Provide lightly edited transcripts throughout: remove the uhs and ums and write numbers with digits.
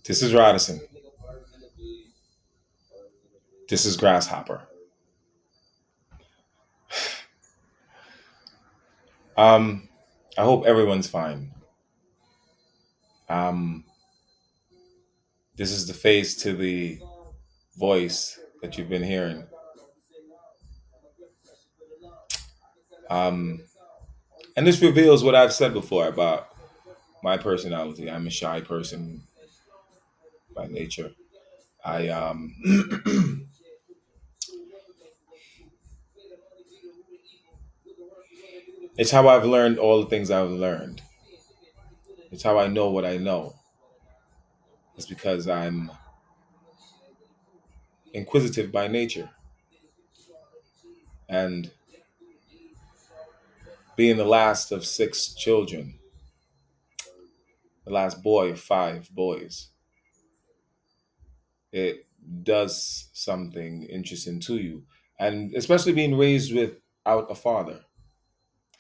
This is Radisson. This is Grasshopper. Um, I hope everyone's fine. Um, this is the face to the voice that you've been hearing. Um, and this reveals what I've said before about my personality. I'm a shy person by nature. I it's how I've learned all the things I've learned. It's how I know what I know. It's because I'm inquisitive by nature. And being the last of six children, the last boy of five boys, it does something interesting to you. And especially being raised without a father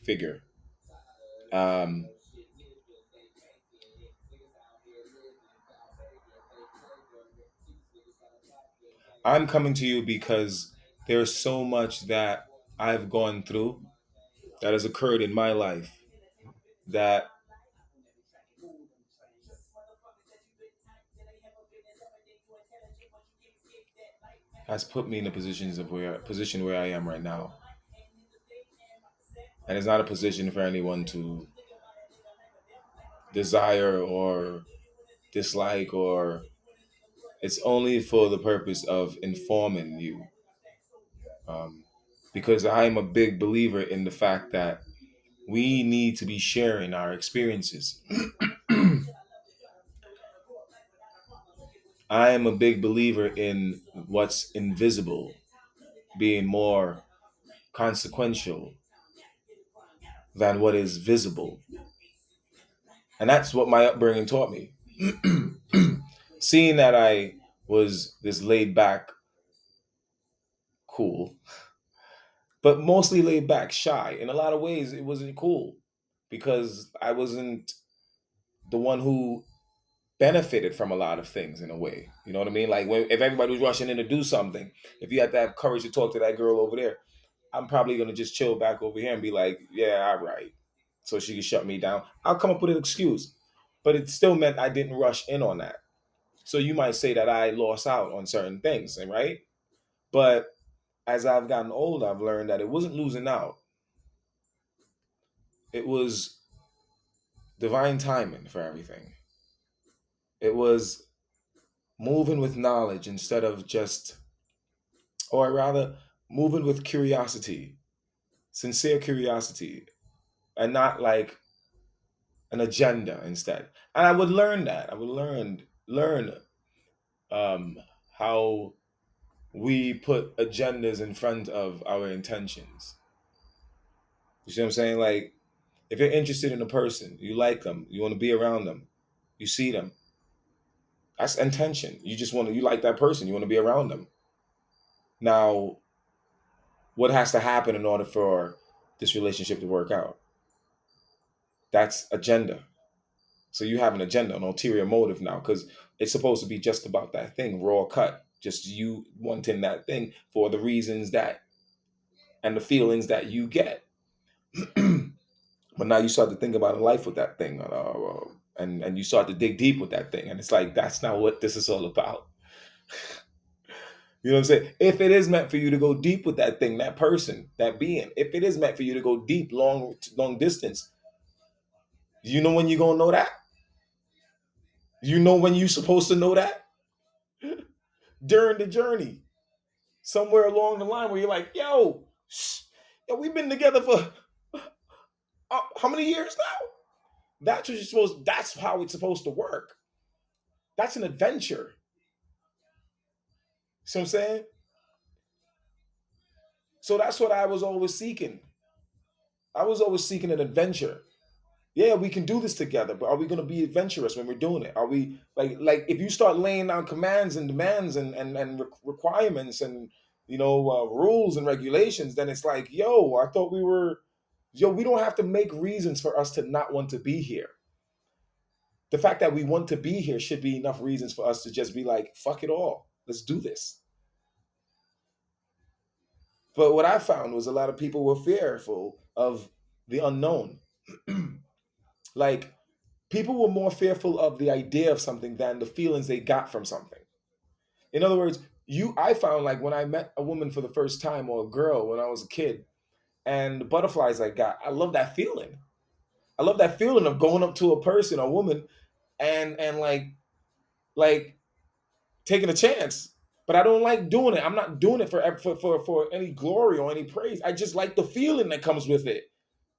figure. Um, I'm coming to you because there's so much that I've gone through that has occurred in my life that has put me in the position where I am right now. And it's not a position for anyone to desire or dislike, or it's only for the purpose of informing you. Um, because I'm a big believer in the fact that we need to be sharing our experiences. I am a big believer in what's invisible being more consequential than what is visible. And that's what my upbringing taught me. Seeing that I was this laid back, cool, but mostly laid back, shy. In a lot of ways, it wasn't cool because I wasn't the one who benefited from a lot of things in a way. You know what I mean? Like if everybody was rushing in to do something, if you had to have courage to talk to that girl over there, I'm probably gonna just chill back over here and be like, yeah, all right. So she can shut me down. I'll come up with an excuse. But it still meant I didn't rush in on that. So you might say that I lost out on certain things, right? But as I've gotten older, I've learned that it wasn't losing out. It was divine timing for everything. It was moving with knowledge instead of just, or rather, moving with curiosity, sincere curiosity, and not like an agenda instead. And I would learn that. I would learn um, how we put agendas in front of our intentions. You see what I'm saying? Like, if you're interested in a person, you like them, you want to be around them, you see them. That's intention. You like that person, you want to be around them. Now, what has to happen in order for this relationship to work out? That's agenda. So you have an agenda, an ulterior motive now, because it's supposed to be just about that thing, raw cut. Just you wanting that thing for the reasons that and the feelings that you get. But now you start to think about a life with that thing, and you start to dig deep with that thing, and it's like that's not what this is all about. You know what I'm saying? If it is meant for you to go deep with that thing, that person, that being, if it is meant for you to go deep, long distance, you know when you're gonna know that. You know when you're supposed to know that during the journey, somewhere along the line where you're like, yo, yo, we've been together for how many years now? That's what you're supposed. That's how it's supposed to work. That's an adventure. See what I'm saying? So that's what I was always seeking. I was always seeking an adventure. Yeah, we can do this together, but are we going to be adventurous when we're doing it? Are we like if you start laying down commands and demands and requirements and rules and regulations, then it's like, yo, I thought we don't have to make reasons for us to not want to be here. The fact that we want to be here should be enough reasons for us to just be like, fuck it all. Let's do this. But what I found was a lot of people were fearful of the unknown. Like, people were more fearful of the idea of something than the feelings they got from something. In other words, I found like when I met a woman for the first time or a girl when I was a kid and the butterflies I got, I love that feeling. I love that feeling of going up to a person, a woman, and like taking a chance. But I don't like doing it. I'm not doing it for any glory or any praise. I just like the feeling that comes with it.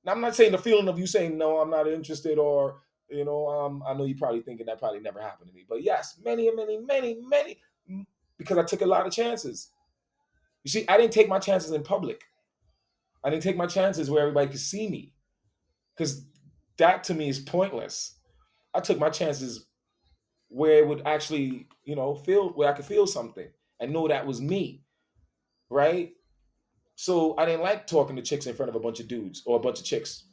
Now, I'm not saying the feeling of you saying no, I'm not interested, or I know you probably thinking that probably never happened to me. But yes, many and many, many, many, because I took a lot of chances. You see, I didn't take my chances in public. I didn't take my chances where everybody could see me, because that to me is pointless. I took my chances where it would actually, feel where I could feel something and know that was me, right? So I didn't like talking to chicks in front of a bunch of dudes or a bunch of chicks.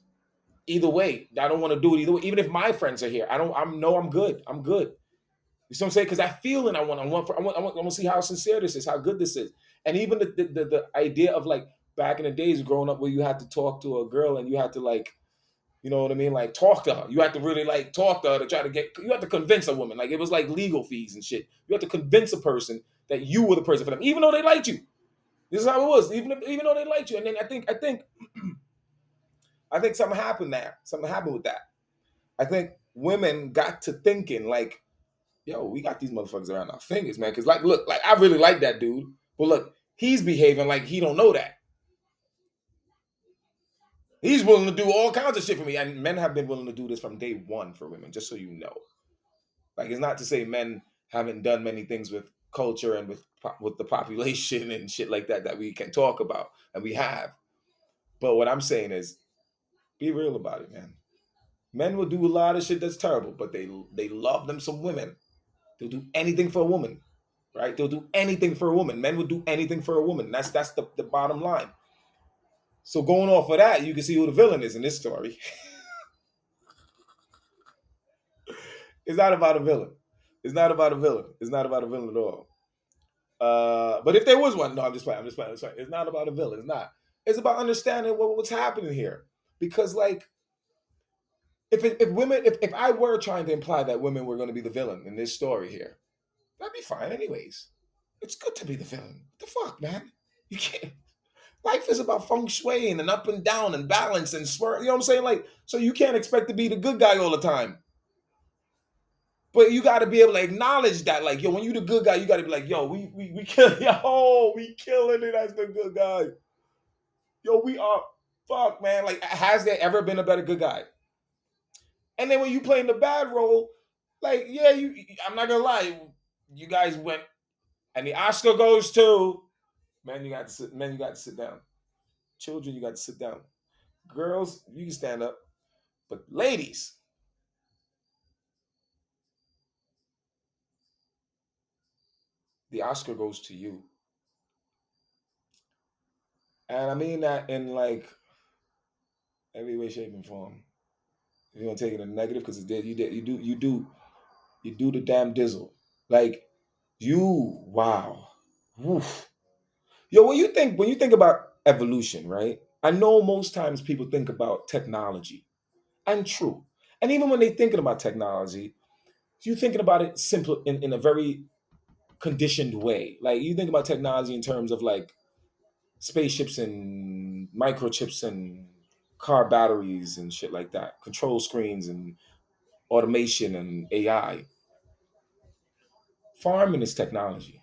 Either way, I don't want to do it either way. Even if my friends are here, I don't. I'm no, I'm good. I'm good. You see what I'm saying? Because I feel and I want to see how sincere this is, how good this is, and even the idea of like back in the days growing up where you had to talk to a girl and you had to like, you know what I mean, like talk to her. You had to really like talk to her to try to get. You had to convince a woman. Like it was like legal fees and shit. You had to convince a person that you were the person for them, even though they liked you. This is how it was, even though they liked you. And then I think something happened there. Something happened with that. I think women got to thinking like, yo, we got these motherfuckers around our fingers, man. Because like, look, like I really like that dude, but look, he's behaving like he don't know that. He's willing to do all kinds of shit for me, and men have been willing to do this from day one for women. Just so you know, like it's not to say men haven't done many things with culture and with the population and shit like that we can talk about, and we have. But what I'm saying is, be real about it, man. Men will do a lot of shit that's terrible, but they love them some women. They'll do anything for a woman, right? They'll do anything for a woman. Men will do anything for a woman. That's the bottom line. So going off of that, you can see who the villain is in this story. It's not about a villain. It's not about a villain. It's not about a villain at all. But if there was one, no, I'm just playing. I'm just playing. It's not about a villain. It's not. It's about understanding what's happening here. Because like, if I were trying to imply that women were going to be the villain in this story here, that'd be fine anyways. It's good to be the villain. What the fuck, man? You can't. Life is about feng shui and up and down and balance and swerve. You know what I'm saying? Like, so you can't expect to be the good guy all the time. But you got to be able to acknowledge that, like, yo, when you the good guy, you got to be like, yo, we kill, yo, we killing it as the good guy. Yo, we are, fuck, man. Like, has there ever been a better good guy? And then when you playing the bad role, like, yeah, I'm not gonna lie, you guys went, and the Oscar goes to, man. You got to sit down. Children, you got to sit down. Girls, you can stand up. But ladies, the Oscar goes to you. And I mean that in like every way, shape, and form. If you want to take it in negative, because it's dead, you do the damn dizzle. Like wow. Woof. Yo, when you think about evolution, right? I know most times people think about technology. And true. And even when they're thinking about technology, you're thinking about it simple in a very conditioned way. Like you think about technology in terms of like spaceships and microchips and car batteries and shit like that, control screens and automation and AI. Farming is technology.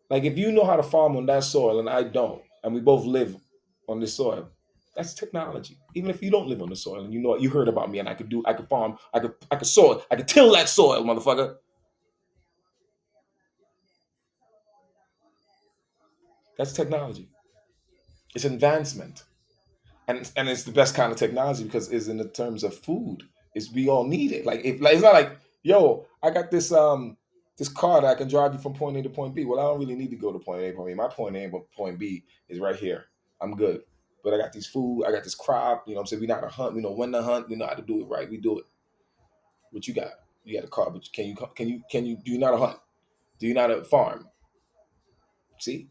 Like if you know how to farm on that soil and I don't, and we both live on this soil, that's technology. Even if you don't live on the soil and you know you heard about me and I could farm, I could soil, I could till that soil, motherfucker. That's technology. It's advancement. And it's the best kind of technology because it's in the terms of food. Is we all need it. Like if like it's not like, yo, I got this car that I can drive you from point A to point B. Well, I don't really need to go to point A, point B. My point A and point B is right here. I'm good. But I got these food, I got this crop, you know what I'm saying? We know how to hunt, we know when to hunt, we know how to do it right. We do it. What you got? You got a car, but can you do you not a hunt? Do you not a farm? See,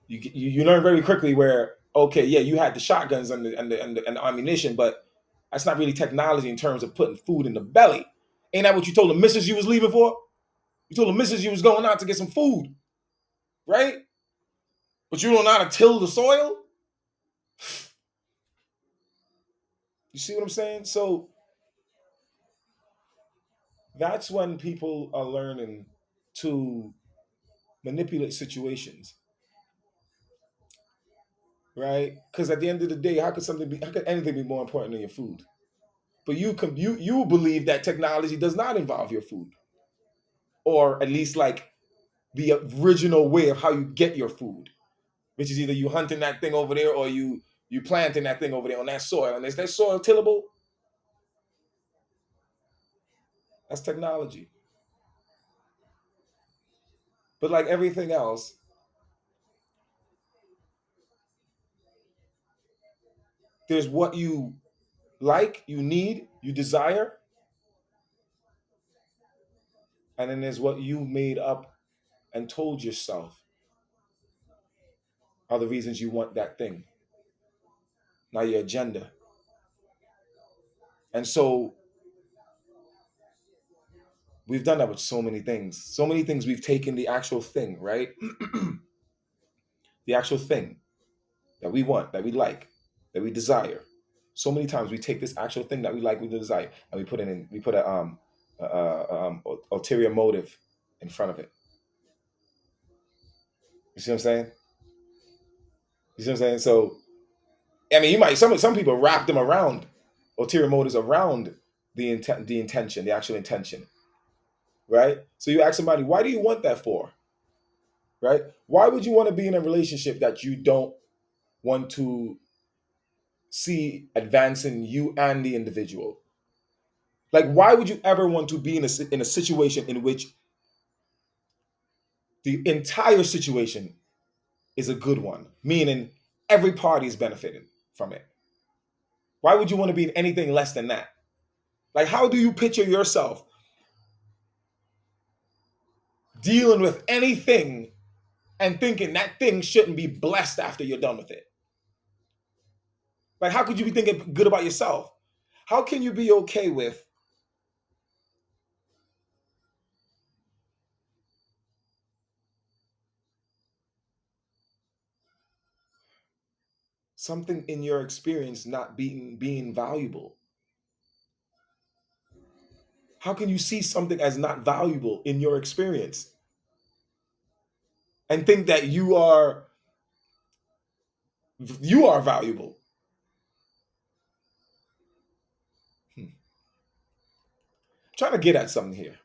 you learn very quickly where okay, yeah, you had the shotguns and the ammunition, but that's not really technology in terms of putting food in the belly. Ain't that what you told the missus you was leaving for? You told the missus you was going out to get some food, right? But you don't know how to till the soil. You see what I'm saying? So that's when people are learning to manipulate situations, right? Because at the end of the day, how could anything be more important than your food? But you believe that technology does not involve your food, or at least like the original way of how you get your food, which is either you hunting that thing over there or you planting that thing over there on that soil. And is that soil tillable? That's technology. But like everything else, there's what you like, you need, you desire, and then there's what you made up and told yourself are the reasons you want that thing. Now your agenda. And so we've done that with so many things. So many things we've taken the actual thing, right? The actual thing that we want, that we like, that we desire. So many times we take this actual thing that we like, we desire, and we put ulterior motive in front of it. You see what I'm saying? You see what I'm saying? So I mean, you might some people wrap them around ulterior motives around the intention, the actual intention, right? So you ask somebody, why do you want that for? Right? Why would you want to be in a relationship that you don't want to see advancing you and the individual? Like, why would you ever want to be in a situation in which the entire situation is a good one, meaning every party is benefiting from it? Why would you want to be in anything less than that? Like, how do you picture yourself dealing with anything and thinking that thing shouldn't be blessed after you're done with it? Like, how could you be thinking good about yourself? How can you be okay with something in your experience not being valuable? How can you see something as not valuable in your experience and think that you are valuable? Hmm. Trying to get at something here.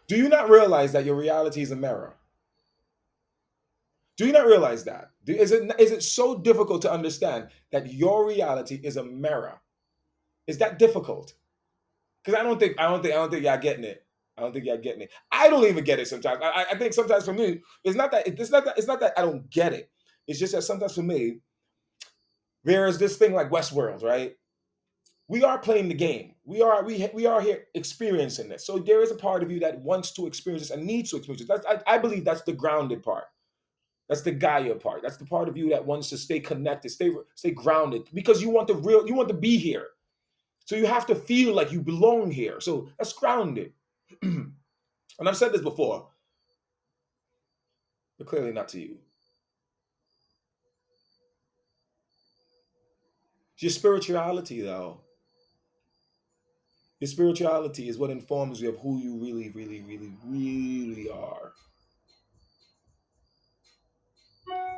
Do you not realize that your reality is a mirror? Do you not realize that? Is it so difficult to understand that your reality is a mirror? Is that difficult? Because I don't think y'all getting it. I don't think y'all getting it. I don't even get it sometimes. I think sometimes for me, it's not that I don't get it. It's just that sometimes for me, there is this thing like Westworld, right? We are playing the game. We are here experiencing this. So there is a part of you that wants to experience this and needs to experience this. I believe that's the grounded part. That's the Gaia part. That's the part of you that wants to stay connected, stay grounded, because you want to be here. So you have to feel like you belong here. So that's grounded. And I've said this before, but clearly not to you. Your spirituality, though, your spirituality is what informs you of who you really, really, really, really are.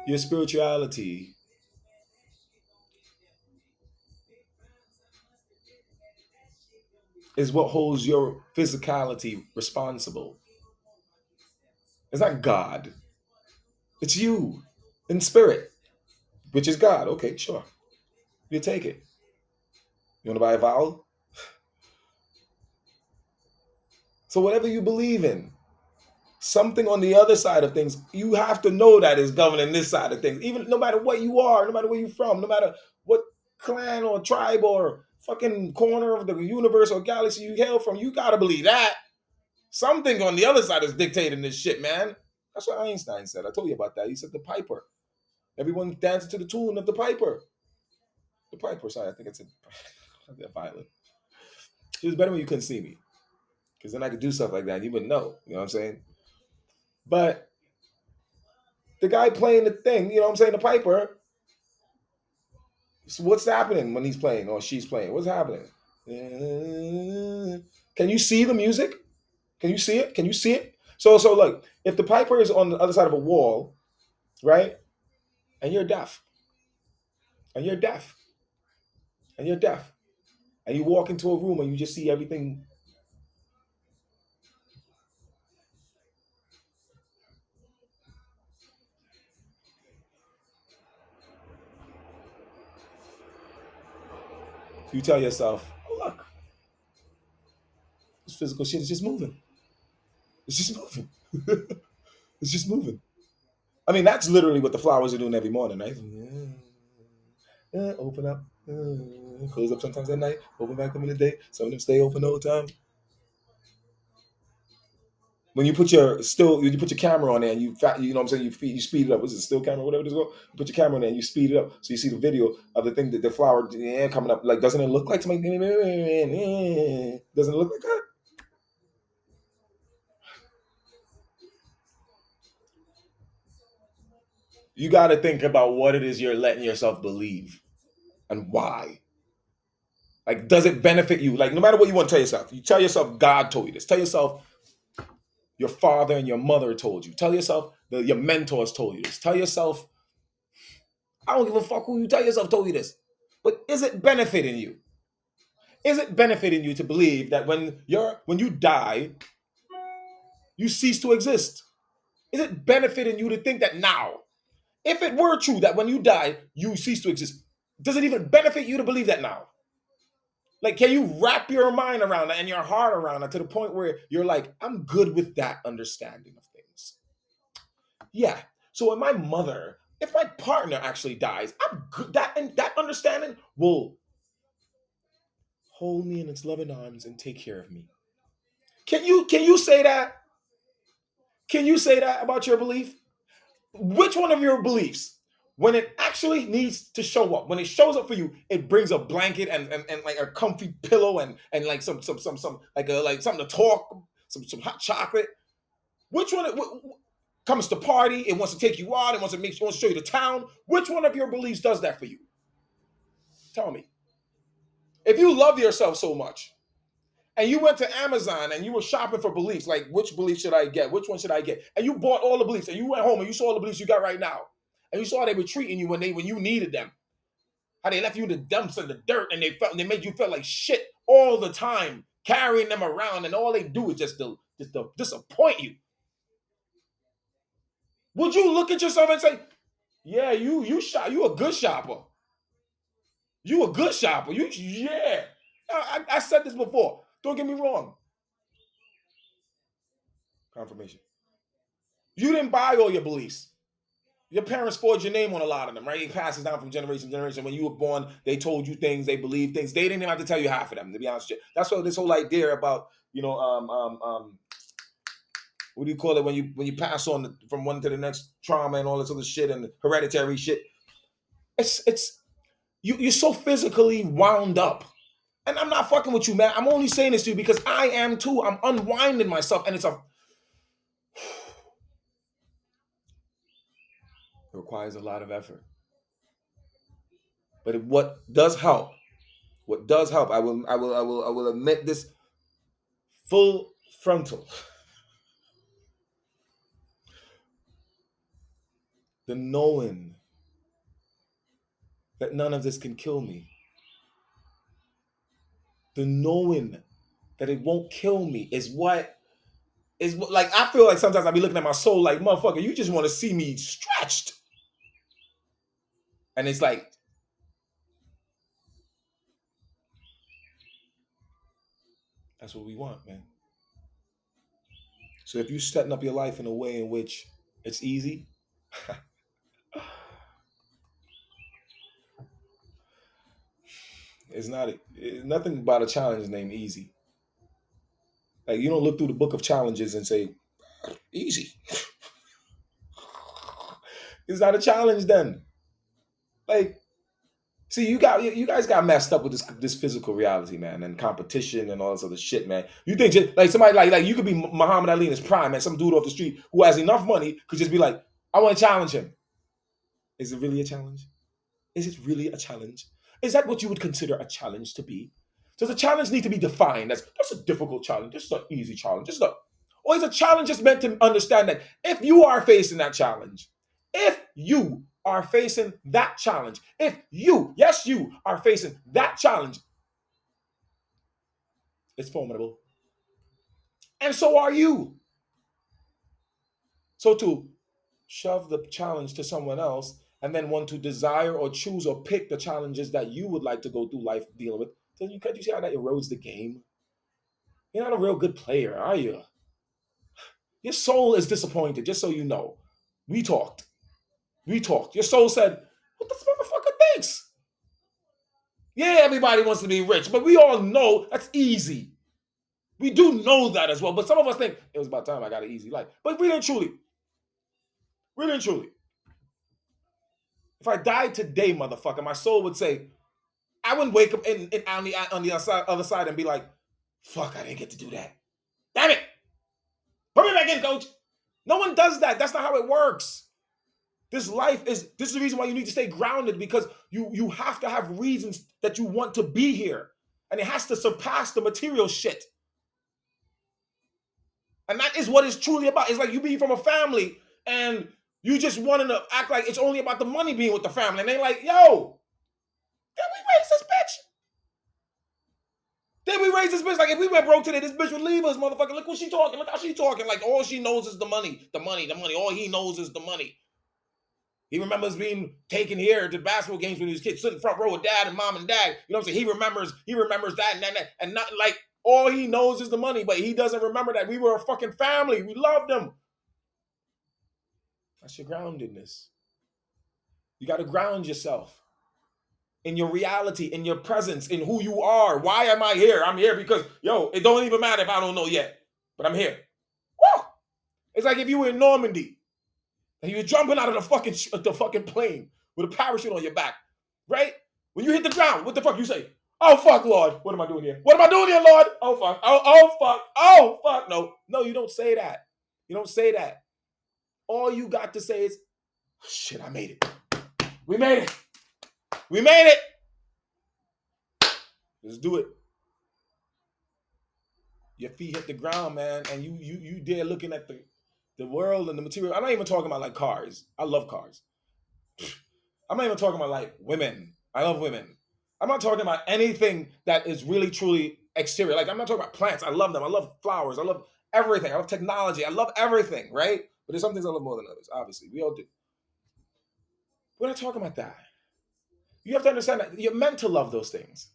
Your spirituality is what holds your physicality responsible. It's not God, it's you in spirit, which is God. Okay, sure. You take it. You want to buy a vowel? So, whatever you believe in, something on the other side of things, you have to know that is governing this side of things. Even no matter what you are, no matter where you're from, no matter what clan or tribe or fucking corner of the universe or galaxy you hail from, you gotta believe that. Something on the other side is dictating this shit, man. That's what Einstein said. I told you about that. He said the piper. Everyone dancing to the tune of the piper. The piper, sorry, I think it's a violin. It was better when you couldn't see me. Because then I could do stuff like that and you wouldn't know. You know what I'm saying? But the guy playing the thing, you know what I'm saying, the piper, so what's happening when he's playing or she's playing? What's happening? Can you see the music? Can you see it? Can you see it? So look, if the piper is on the other side of a wall, right? And you're deaf, and you're deaf, and you're deaf, and you walk into a room and you just see everything. You tell yourself, oh, look, this physical shit is just moving. It's just moving. It's just moving. I mean, that's literally what the flowers are doing every morning, right? Open up, close up sometimes at night, open back up in the day. Some of them stay open all the time. When you put you put your camera on there and you know what I'm saying, you speed it up. What's it, still camera, whatever it is called? You put your camera on there and you speed it up, so you see the video of the thing that the flower coming up. Like, doesn't it look like something? Doesn't it look like that? You got to think about what it is you're letting yourself believe and why. Like, does it benefit you? Like, no matter what you want to tell yourself, you tell yourself God told you this. Tell yourself your father and your mother told you. Tell yourself your mentors told you this. Tell yourself, I don't give a fuck who you tell yourself told you this. But is it benefiting you? Is it benefiting you to believe that when you die, you cease to exist? Is it benefiting you to think that now, if it were true that when you die, you cease to exist, does it even benefit you to believe that now? Like, can you wrap your mind around that and your heart around it to the point where you're like, I'm good with that understanding of things? Yeah. So when my mother, if my partner actually dies, I'm good. That understanding will hold me in its loving arms and take care of me. Can you say that? Can you say that about your belief? Which one of your beliefs, when it actually needs to show up, when it shows up for you, it brings a blanket and like a comfy pillow and like some like something to talk, some hot chocolate. Which one comes to party? It wants to take you out. It wants to show you the town. Which one of your beliefs does that for you? Tell me. If you love yourself so much, and you went to Amazon and you were shopping for beliefs, like which belief should I get? Which one should I get? And you bought all the beliefs, and you went home and you saw all the beliefs you got right now, and you saw how they were treating you when you needed them, how they left you in the dumps and the dirt, and they made you feel like shit all the time, carrying them around, and all they do is just to disappoint you. Would you look at yourself and say, "Yeah, you a good shopper. You a good shopper. Yeah." I said this before. Don't get me wrong. Confirmation. You didn't buy all your beliefs. Your parents forged your name on a lot of them, right? It passes down from generation to generation. When you were born, they told you things, they believed things. They didn't even have to tell you half of them, to be honest with you. That's what this whole idea about, what do you call it when you pass on from one to the next, trauma and all this other shit and hereditary shit. It's you're so physically wound up. And I'm not fucking with you, man. I'm only saying this to you because I am too. I'm unwinding myself, and it requires a lot of effort. But what does help, I will admit this full frontal. The knowing that none of this can kill me. The knowing that it won't kill me is what, like, I feel like sometimes I be looking at my soul like, motherfucker, you just want to see me stretched. And it's like, that's what we want, man. So if you setting up your life in a way in which it's easy, It's not nothing about a challenge named easy. Like you don't look through the book of challenges and say easy. It's not a challenge then. Like, see, you guys got messed up with this physical reality, man, and competition and all this other shit, man. You think just like somebody like you could be Muhammad Ali in his prime, man. Some dude off the street who has enough money could just be like, I want to challenge him. Is it really a challenge? Is it really a challenge? Is that what you would consider a challenge to be? Does a challenge need to be defined as that's a difficult challenge? This is an easy challenge. This is a or is a challenge just meant to understand that if you are facing that challenge, if you are facing that challenge, if you, yes, you are facing that challenge, it's formidable. And so are you. So to shove the challenge to someone else and then want to desire or choose or pick the challenges that you would like to go through life dealing with, so you see how that erodes the game? You're not a real good player, are you? Your soul is disappointed, just so you know. We talked. We talked. Your soul said, what this motherfucker thinks? Yeah, everybody wants to be rich, but we all know that's easy. We do know that as well. But some of us think it was about time I got an easy life. But really and truly, if I died today, motherfucker, my soul would say, I wouldn't wake up on the other side and be like, fuck, I didn't get to do that. Damn it. Put me back in, coach. No one does that. That's not how it works. This is the reason why you need to stay grounded, because you have to have reasons that you want to be here. And it has to surpass the material shit. And that is what it's truly about. It's like you being from a family and you just wanting to act like it's only about the money being with the family. And they're like, yo, did we raise this bitch? Did we raise this bitch? Like if we went broke today, this bitch would leave us, motherfucker. Look what she talking. Look how she talking. Like all she knows is the money. The money, the money. All he knows is the money. He remembers being taken here to basketball games when he was a kid, sitting front row with dad and mom and dad. You know what I'm saying? He remembers that and that. And not like all he knows is the money, but he doesn't remember that we were a fucking family. We loved him. That's your groundedness. You got to ground yourself in your reality, in your presence, in who you are. Why am I here? I'm here because, yo, it don't even matter if I don't know yet, but I'm here. Woo! It's like if you were in Normandy and you were jumping out of the fucking plane with a parachute on your back, right? When you hit the ground, what the fuck you say? Oh fuck, Lord, what am I doing here? What am I doing here, Lord? Oh fuck, oh fuck, oh fuck. No, you don't say that. You don't say that. All you got to say is, oh, shit, I made it. We made it. We made it. Let's do it. Your feet hit the ground, man, and you there looking at the world and the material. I'm not even talking about like cars. I love cars. I'm not even talking about like women. I love women. I'm not talking about anything that is really truly exterior. Like I'm not talking about plants. I love them. I love flowers. I love everything. I love technology. I love everything, right? But there's some things I love more than others. Obviously, we all do. We're not talking about that. You have to understand that you're meant to love those things.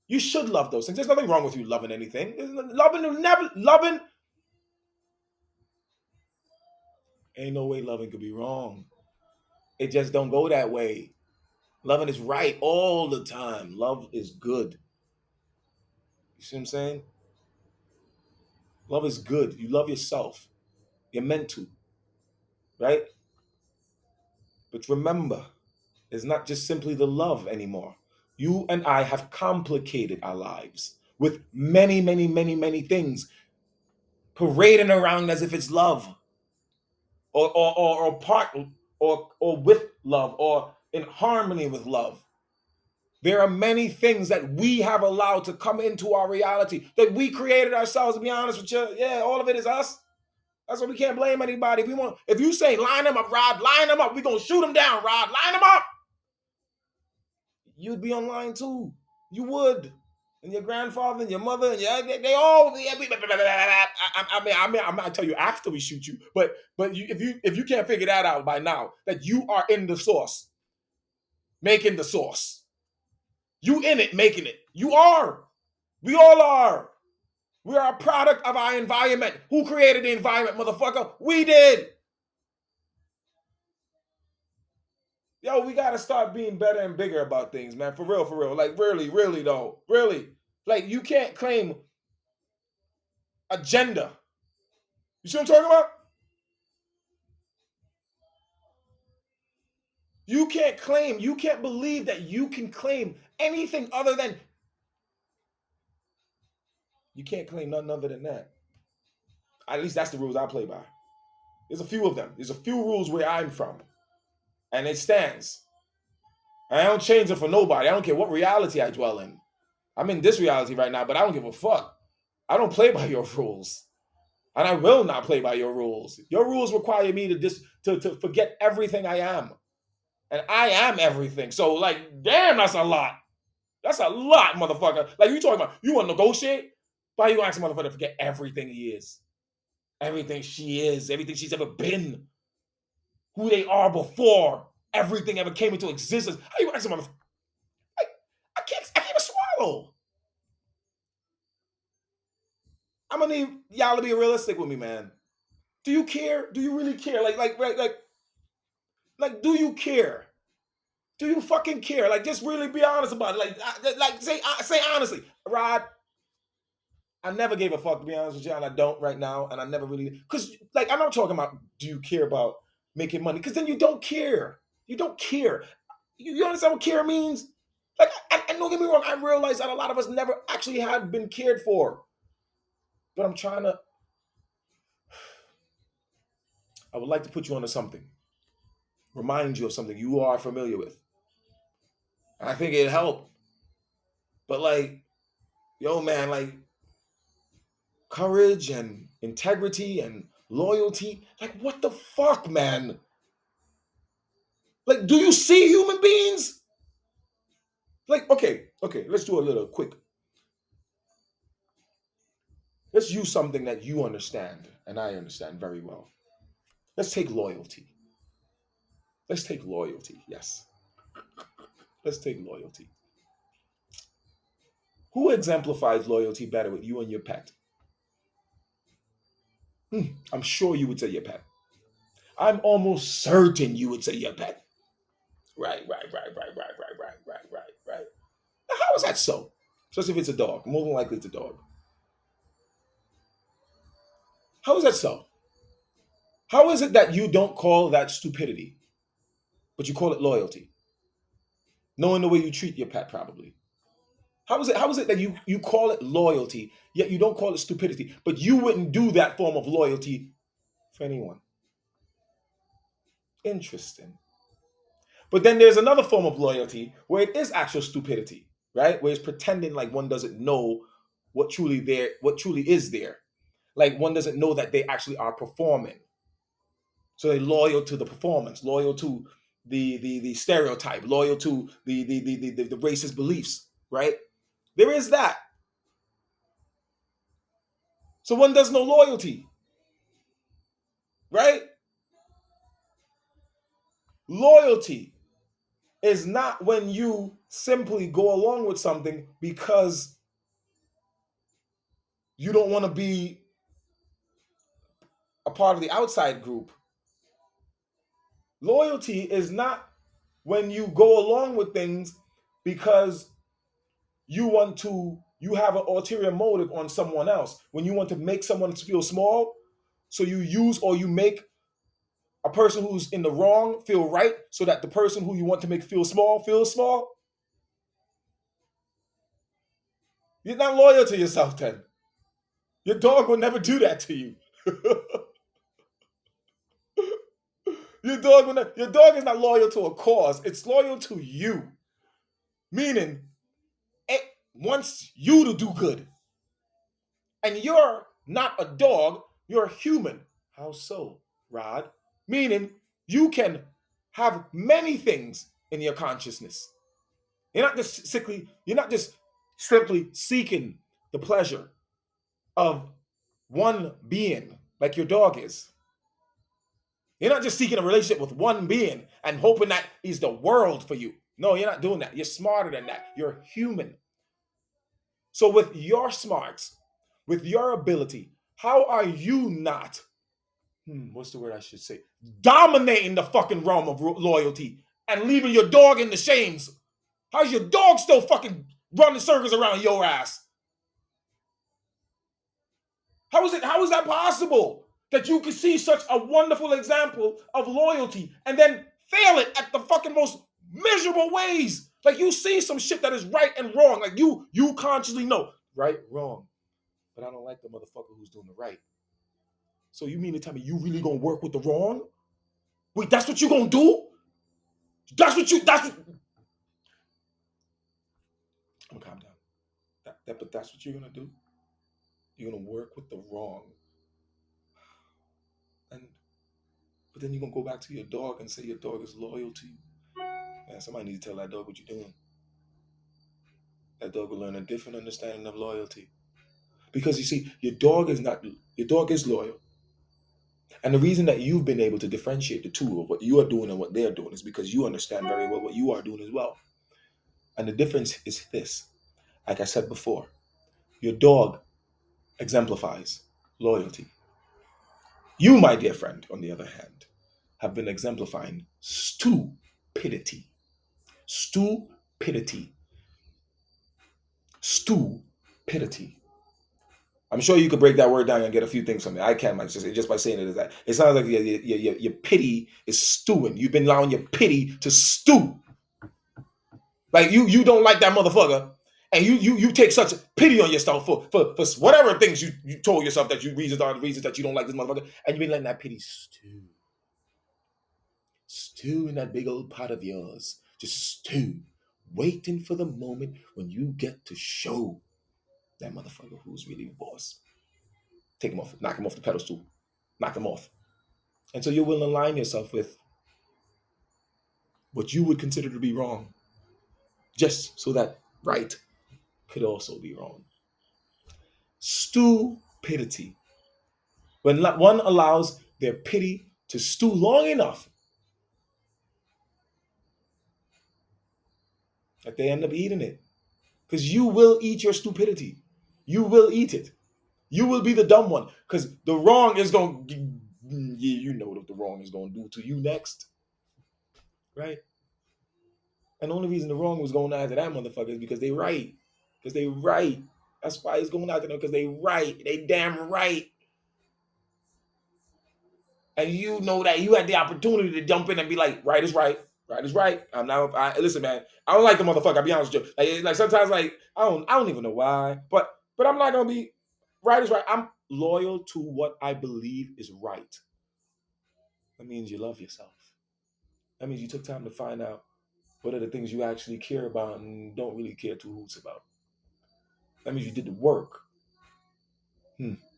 You should love those things. There's nothing wrong with you loving anything. Loving. Ain't no way loving could be wrong. It just don't go that way. Loving is right all the time. Love is good. You see what I'm saying? Love is good. You love yourself. You're meant to, right? But remember, it's not just simply the love anymore. You and I have complicated our lives with many, many, many, many things parading around as if it's love or part or with love or in harmony with love. There are many things that we have allowed to come into our reality that we created ourselves, to be honest with you. Yeah, all of it is us. That's why we can't blame anybody. If you say line them up, Rod, line them up, we're gonna shoot them down, Rod, line them up. You'd be on line too. You would. And your grandfather and your mother and they all. I'm not tell you after we shoot you, but if you can't figure that out by now, that you are in the sauce, making the sauce. You in it, making it. You are. We all are. We are a product of our environment. Who created the environment, motherfucker? We did. Yo, we gotta start being better and bigger about things, man. For real, for real. Like really, really though. Really. Like you can't claim agenda. You see what I'm talking about? You can't believe that you can claim anything other than you can't claim nothing other than that. At least that's the rules I play by. There's a few of them. There's a few rules where I'm from. And it stands. And I don't change it for nobody. I don't care what reality I dwell in. I'm in this reality right now, but I don't give a fuck. I don't play by your rules. And I will not play by your rules. Your rules require me to forget everything I am. And I am everything. So, like, damn, that's a lot. That's a lot, motherfucker. Like, you talking about, you want to negotiate? Why you ask a motherfucker to forget everything he is? Everything she is, everything she's ever been, who they are before everything ever came into existence. How you ask a motherfucker? I can't even swallow. I'm gonna need y'all to be realistic with me, man. Do you care? Do you really care? Like, do you care? Do you fucking care? Like, just really be honest about it. Like, say honestly, Rod. I never gave a fuck to be honest with you, and I don't right now, and I never really because like I'm not talking about do you care about making money because then you don't care. You don't care. You understand what care means? Like, and don't get me wrong, I realize that a lot of us never actually had been cared for, but I'm trying to. I would like to put you onto something, remind you of something you are familiar with. And I think it'd help, but like, yo, man, like courage and integrity and loyalty. Like, what the fuck, man? Like, do you see human beings? Like, okay, let's do a little quick. Let's use something that you understand and I understand very well. Let's take loyalty. Let's take loyalty. Yes. Let's take loyalty. Who exemplifies loyalty better with you and your pet? I'm sure you would say your pet. I'm almost certain you would say your pet. Right. Now, how is that so? Especially if it's a dog. More than likely it's a dog. How is that so? How is it that you don't call that stupidity, but you call it loyalty? Knowing the way you treat your pet, probably. How is it that you call it loyalty, yet you don't call it stupidity, but you wouldn't do that form of loyalty for anyone? Interesting. But then there's another form of loyalty where it is actual stupidity, right? Where it's pretending like one doesn't know what truly is there. Like one doesn't know that they actually are performing. So they're loyal to the performance, loyal to the stereotype, loyal to the racist beliefs, right? There is that. So one does no loyalty, right? Loyalty is not when you simply go along with something because you don't want to be a part of the outside group. Loyalty is not when you go along with things because you have an ulterior motive on someone else. When you want to make someone feel small, so you use or you make a person who's in the wrong feel right so that the person who you want to make feel small feels small. You're not loyal to yourself then. Your dog will never do that to you. Your dog is not loyal to a cause. It's loyal to you. Meaning it wants you to do good. And you're not a dog, you're a human. How so, Rod? Meaning you can have many things in your consciousness. You're not just simply seeking the pleasure of one being like your dog is. You're not just seeking a relationship with one being and hoping that he's the world for you. No, you're not doing that. You're smarter than that. You're human. So, with your smarts, with your ability, how are you not, what's the word I should say? Dominating the fucking realm of loyalty and leaving your dog in the shames? How's your dog still fucking running circles around your ass? How is that possible? That you could see such a wonderful example of loyalty and then fail it at the fucking most miserable ways. Like you see some shit that is right and wrong. Like you consciously know right, wrong. But I don't like the motherfucker who's doing the right. So you mean to tell me you really gonna work with the wrong? Wait, that's what you gonna do? That's what I'm gonna calm down. But that's what you're gonna do? You're gonna work with the wrong. And but then you're gonna go back to your dog and say your dog is loyal to you. Man, somebody needs to tell that dog what you're doing. That dog will learn a different understanding of loyalty. Because you see, your dog is loyal. And the reason that you've been able to differentiate the two of what you are doing and what they're doing is because you understand very well what you are doing as well. And the difference is this. Like I said before, your dog exemplifies loyalty. You, my dear friend, on the other hand, have been exemplifying stupidity. Stupidity. Stupidity. I'm sure you could break that word down and get a few things from it. I can, just by saying it is that. It sounds like your pity is stewing. You've been allowing your pity to stew. Like you don't like that motherfucker, and you take such pity on yourself for whatever things you told yourself that reasons that you don't like this motherfucker, and you've been letting that pity stew in that big old pot of yours, just stew, waiting for the moment when you get to show that motherfucker who's really the boss. Take him off, knock him off the pedestal, knock him off. And so you will align yourself with what you would consider to be wrong, just so that right could also be wrong. Stupidity. When one allows their pity to stew long enough that they end up eating it. Because you will eat your stupidity. You will eat it. You will be the dumb one. Because the wrong is going to, yeah, you know what the wrong is going to do to you next. Right? And the only reason the wrong was going after that motherfucker is because they right. Because they right. That's why he's going after them, because they right. They damn right. And you know that you had the opportunity to jump in and be like, right is right. Right is right. Listen, man. I don't like the motherfucker. I'll be honest with you. Like sometimes, like I don't even know why, but I'm not gonna be right is right. I'm loyal to what I believe is right. That means you love yourself. That means you took time to find out what are the things you actually care about and don't really care two hoots about. That means you did the work.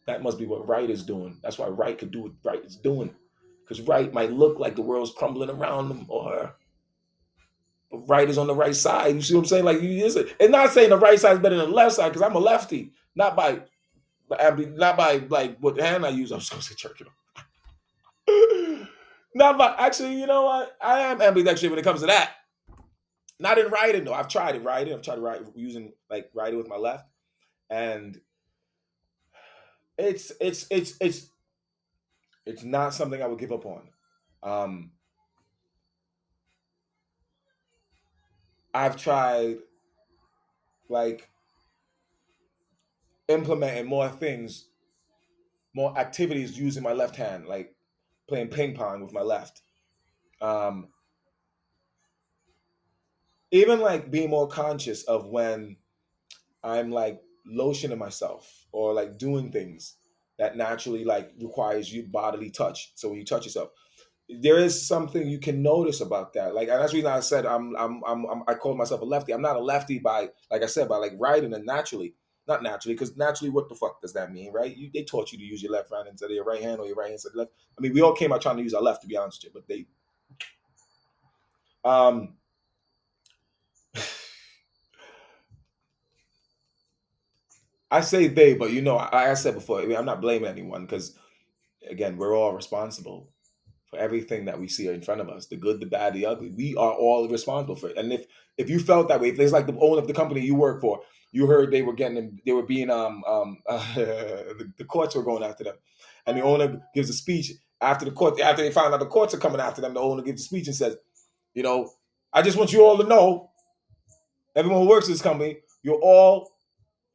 That must be what right is doing. That's why right could do what right is doing. Because right might look like the world's crumbling around them or her. But right is on the right side. You see what I'm saying? Like, it's not saying the right side is better than the left side, because I'm a lefty. Not by like what hand I use. I'm just gonna say church. Not by actually, you know what? I am ambidextrous when it comes to that. Not in writing though. I've tried it writing. I've tried to write using like writing with my left, and it's not something I would give up on. Um, I've tried like implementing more things, more activities using my left hand, like playing ping pong with my left. Um, Even like being more conscious of when I'm like lotioning myself or like doing things that naturally like requires you bodily touch. So when you touch yourself, there is something you can notice about that. Like, and that's the reason I said I call myself a lefty. I'm not a lefty by, like I said, by like writing and naturally, not naturally, because naturally, what the fuck does that mean, right? They taught you to use your left hand instead of your right hand, or your right hand instead of left. I mean, we all came out trying to use our left, to be honest with you, but um, I say they, but you know, I said before, I'm not blaming anyone because, again, we're all responsible for everything that we see in front of us, the good, the bad, the ugly. We are all responsible for it. And if you felt that way, if there's like the owner of the company you work for, you heard they were being the courts were going after them, and the owner gives a speech after the court, after they found out the courts are coming after them. The owner gives a speech and says, you know, I just want you all to know, everyone who works in this company, you're all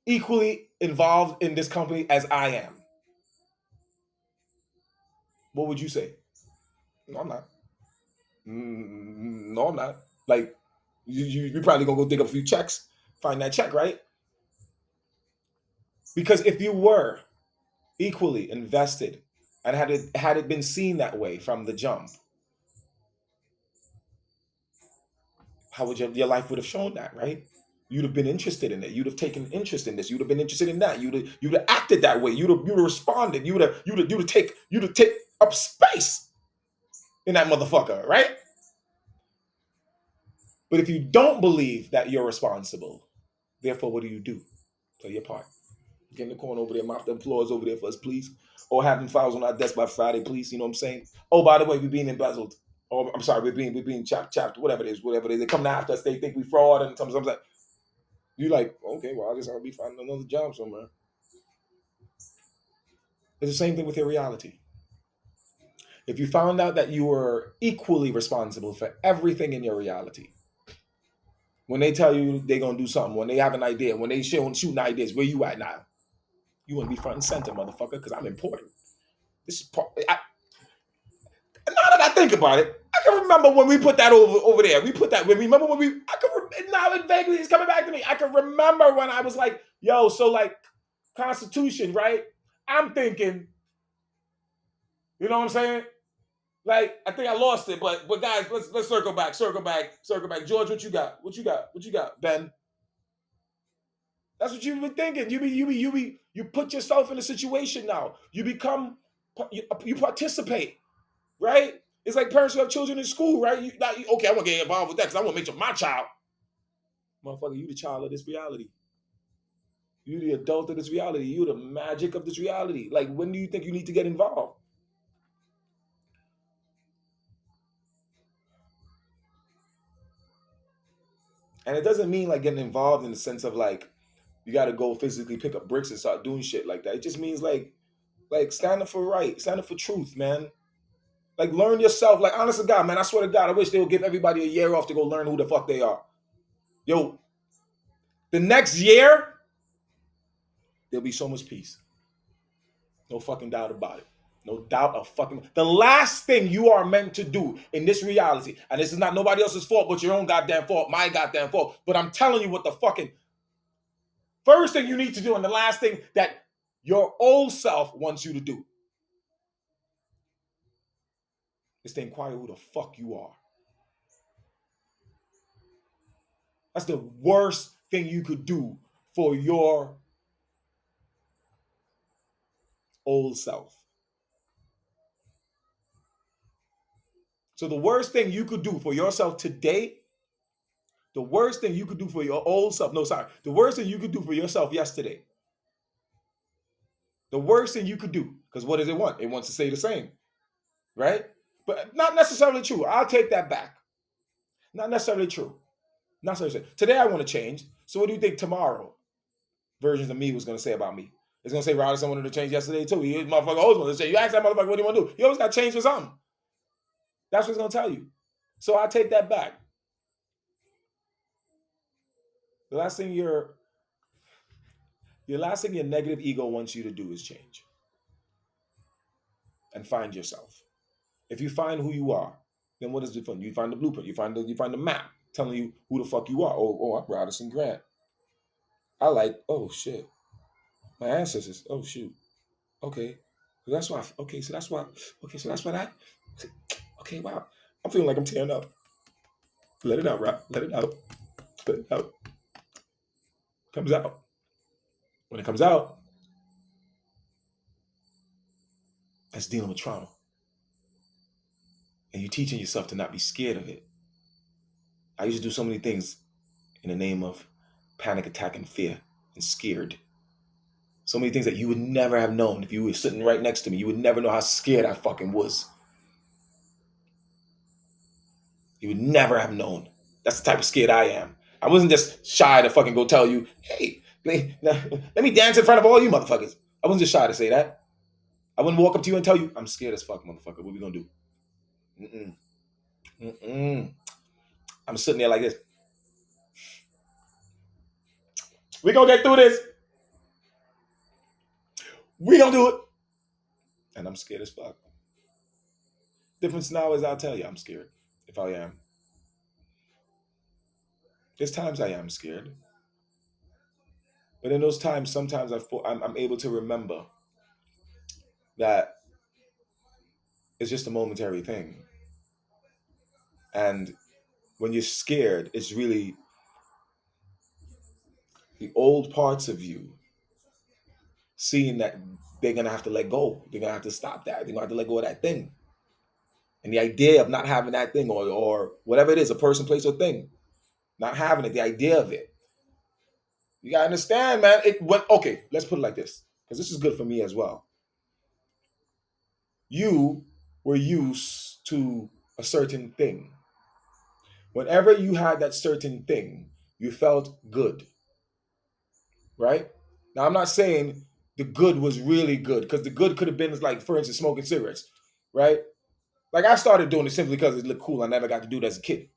equally involved in this company as I am. What would you say? No, I'm not. No, I'm not. Like, you're probably gonna go dig up a few checks, find that check, right? Because if you were equally invested, and had it been seen that way from the jump, how would your life would have shown that, right? You'd have been interested in it. You'd have taken interest in this. You'd have been interested in that. You'd have acted that way. You'd have responded. You'd have take up space in that motherfucker, right? But if you don't believe that you're responsible, therefore, what do? Play your part. Get in the corner over there, mop them floors over there for us, please. Or have them files on our desk by Friday, please. You know what I'm saying? Oh, by the way, we're being embezzled. Oh, I'm sorry, we're being chopped, whatever it is, whatever it is. They come after us, they think we fraud, and sometimes like you like, okay, well, I just gotta be finding another job somewhere. It's the same thing with your reality. If you found out that you were equally responsible for everything in your reality, when they tell you they're gonna do something, when they have an idea, when they shooting ideas, where you at now? You want to be front and center, motherfucker, because I'm important. This is part. Now that I think about it, I can remember when we put that over there. We put that. Remember when we? I can. Now it vaguely is coming back to me. I can remember when I was like, "Yo, so like Constitution, right?" I'm thinking, you know what I'm saying? Like I think I lost it, but guys, let's circle back. George, what you got? What you got, Ben? That's what you've been thinking. You put yourself in a situation now. You become you participate, right? It's like parents who have children in school, right? Okay, I want to get involved with that because I want to make sure my child, motherfucker, you the child of this reality. You the adult of this reality. You the magic of this reality. Like, when do you think you need to get involved? And it doesn't mean like getting involved in the sense of like you got to go physically pick up bricks and start doing shit like that. It just means like stand up for right, stand up for truth, man. Like learn yourself. Like honest to God, man, I swear to God, I wish they would give everybody a year off to go learn who the fuck they are. Yo, the next year there'll be so much peace. No fucking doubt about it. No doubt of fucking. The last thing you are meant to do in this reality, and this is not nobody else's fault but your own goddamn fault, my goddamn fault. But I'm telling you what the fucking first thing you need to do, and the last thing that your old self wants you to do is to inquire who the fuck you are. That's the worst thing you could do for your old self. So the worst thing you could do for yourself today, the worst thing you could do for your old self, no, sorry, the worst thing you could do for yourself yesterday, the worst thing you could do, because what does it want? It wants to say the same, right? But not necessarily true. I'll take that back. Not necessarily true. Not necessarily. Today I want to change. So what do you think tomorrow versions of me was going to say about me? It's going to say Robinson wanted to change yesterday too. He motherfucker always wanted to change. You ask that motherfucker what do you want to do? You always got to change for something. That's what it's going to tell you. So I take that back. The last thing your negative ego wants you to do is change and find yourself. If you find who you are, then what is it fun? You find the blueprint. You find the map telling you who the fuck you are. Oh, I'm Radisson Grant. I like. Oh shit, my ancestors. Oh shoot. Okay, so that's why. Okay, so that's why. Okay, so that's why that. Okay, wow. I'm feeling like I'm tearing up. Let it out, Rob. Let it out. Let it out. Comes out. When it comes out, that's dealing with trauma, and you're teaching yourself to not be scared of it. I used to do so many things in the name of panic attack and fear and scared. So many things that you would never have known if you were sitting right next to me. You would never know how scared I fucking was. You would never have known. That's the type of scared I am. I wasn't just shy to fucking go tell you, hey, let me dance in front of all you motherfuckers. I wasn't just shy to say that. I wouldn't walk up to you and tell you, I'm scared as fuck, motherfucker. What we gonna do? Mm-mm. Mm-mm. I'm sitting there like this. We gonna get through this. We gonna do it. And I'm scared as fuck. Difference now is I'll tell you I'm scared. If I am. There's times I am scared. But in those times, sometimes I'm able to remember that it's just a momentary thing. And when you're scared, it's really the old parts of you seeing that they're gonna have to let go. They're gonna have to stop that. They're gonna have to let go of that thing. And the idea of not having that thing or whatever it is, a person, place, or thing, not having it, the idea of it. You gotta understand, man. Okay, let's put it like this, because this is good for me as well. You were used to a certain thing. Whenever you had that certain thing, you felt good, right? Now I'm not saying the good was really good, because the good could have been like, for instance, smoking cigarettes, right? Like I started doing it simply because it looked cool. I never got to do it as a kid.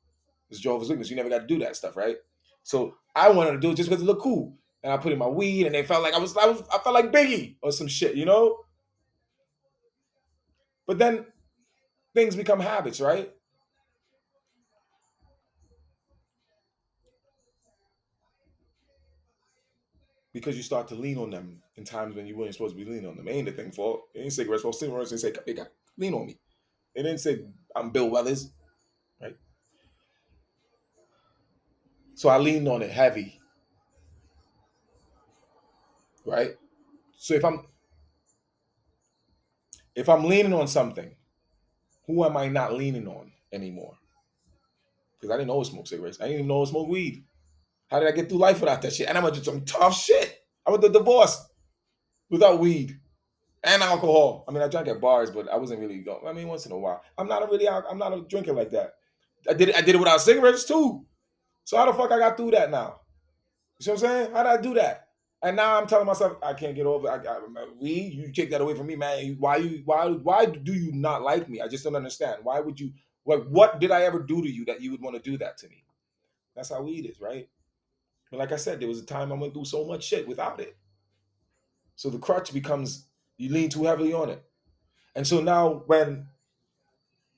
It's Jehovah's Witness. You never got to do that stuff, right? So I wanted to do it just because it looked cool. And I put in my weed, and they felt like I felt like Biggie or some shit, you know. But then things become habits, right? Because you start to lean on them in times when you weren't supposed to be leaning on them. It ain't the thing for it ain't cigarettes for cigarettes. They say, "Hey, God, lean on me." It didn't say I'm Bill Withers, right? So I leaned on it heavy, right? So if I'm leaning on something, who am I not leaning on anymore? Because I didn't always smoke cigarettes. I didn't even know I smoked weed. How did I get through life without that shit? And I went through some tough shit. I went through divorce without weed and alcohol. I mean, I drank at bars, but I wasn't really going. I mean, once in a while. I'm not a drinker like that. I did it without cigarettes too. So how the fuck I got through that now? You see what I'm saying? How did I do that? And now I'm telling myself I can't get over. Weed, you take that away from me, man. Why do you not like me? I just don't understand. Why would you? What did I ever do to you that you would want to do that to me? That's how weed is, right? But like I said, there was a time I went through so much shit without it. So the crutch becomes you lean too heavily on it. And so now when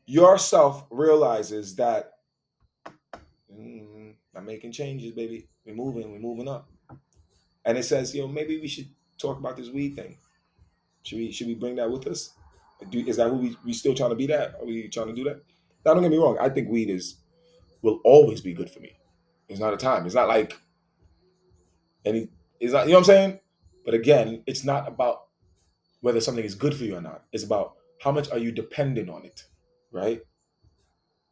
yourself realizes that I'm making changes, baby. We're moving up. And it says, maybe we should talk about this weed thing. Should we bring that with us? Is that who we still trying to be that? Are we trying to do that? Now don't get me wrong. I think weed will always be good for me. It's not a time. It's not like any it's not, you know what I'm saying? But again, it's not about whether something is good for you or not. It's about how much are you dependent on it, right?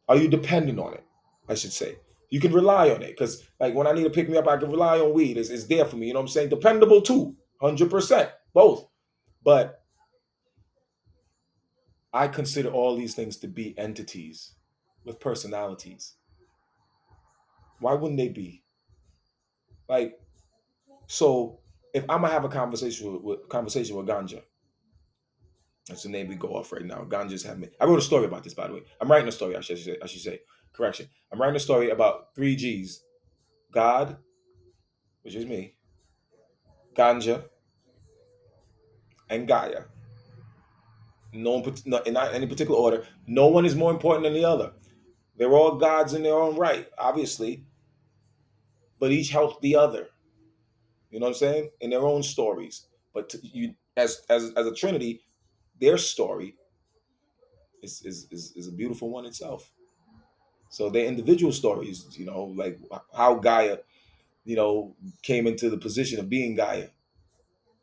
Are you dependent on it? I should say. You can rely on it because, like, when I need to pick me up, I can rely on weed. It's there for me. You know what I'm saying? Dependable too, 100%, both. But I consider all these things to be entities with personalities. Why wouldn't they be? Like, so if I'm gonna have a conversation with Ganja, that's the name we go off right now. Ganja's have me. I wrote a story about this, by the way. I'm writing a story. I should say. Correction. I'm writing a story about three G's: God, which is me, Ganja, and Gaia. In not any particular order. No one is more important than the other. They're all gods in their own right, obviously, but each helps the other. You know what I'm saying? In their own stories. But you, as a trinity, their story is a beautiful one itself. So their individual stories, like how Gaia, came into the position of being Gaia.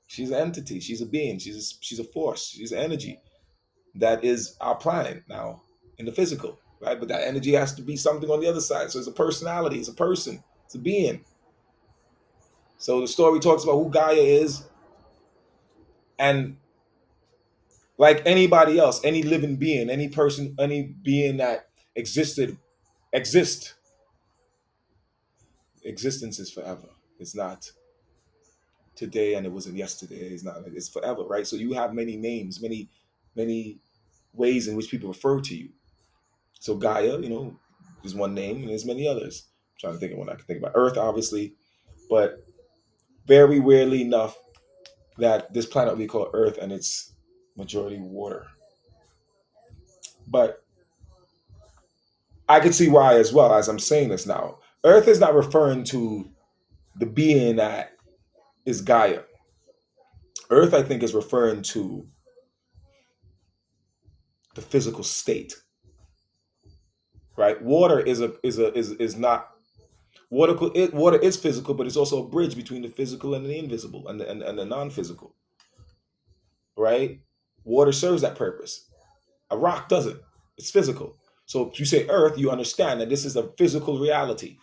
She's an entity. She's a being. She's a force. She's an energy that is our planet now in the physical, right? But that energy has to be something on the other side. So it's a personality. It's a person. It's a being. So the story talks about who Gaia is, and like anybody else, any living being, any person, any being that exist. Existence is forever. It's not today and it wasn't yesterday. It's not. It's forever, right? So you have many names, many ways in which people refer to you. So Gaia, is one name, and there's many others. I'm trying to think of one I can think about. Earth, obviously, but very rarely enough that this planet we call Earth and it's majority water. But I could see why as well as I'm saying this now. Earth is not referring to the being that is Gaia. Earth, I think, is referring to the physical state, right? Water is not water. Water is physical, but it's also a bridge between the physical and the invisible and the non-physical, right? Water serves that purpose. A rock doesn't. It's physical. So if you say Earth, you understand that this is a physical reality,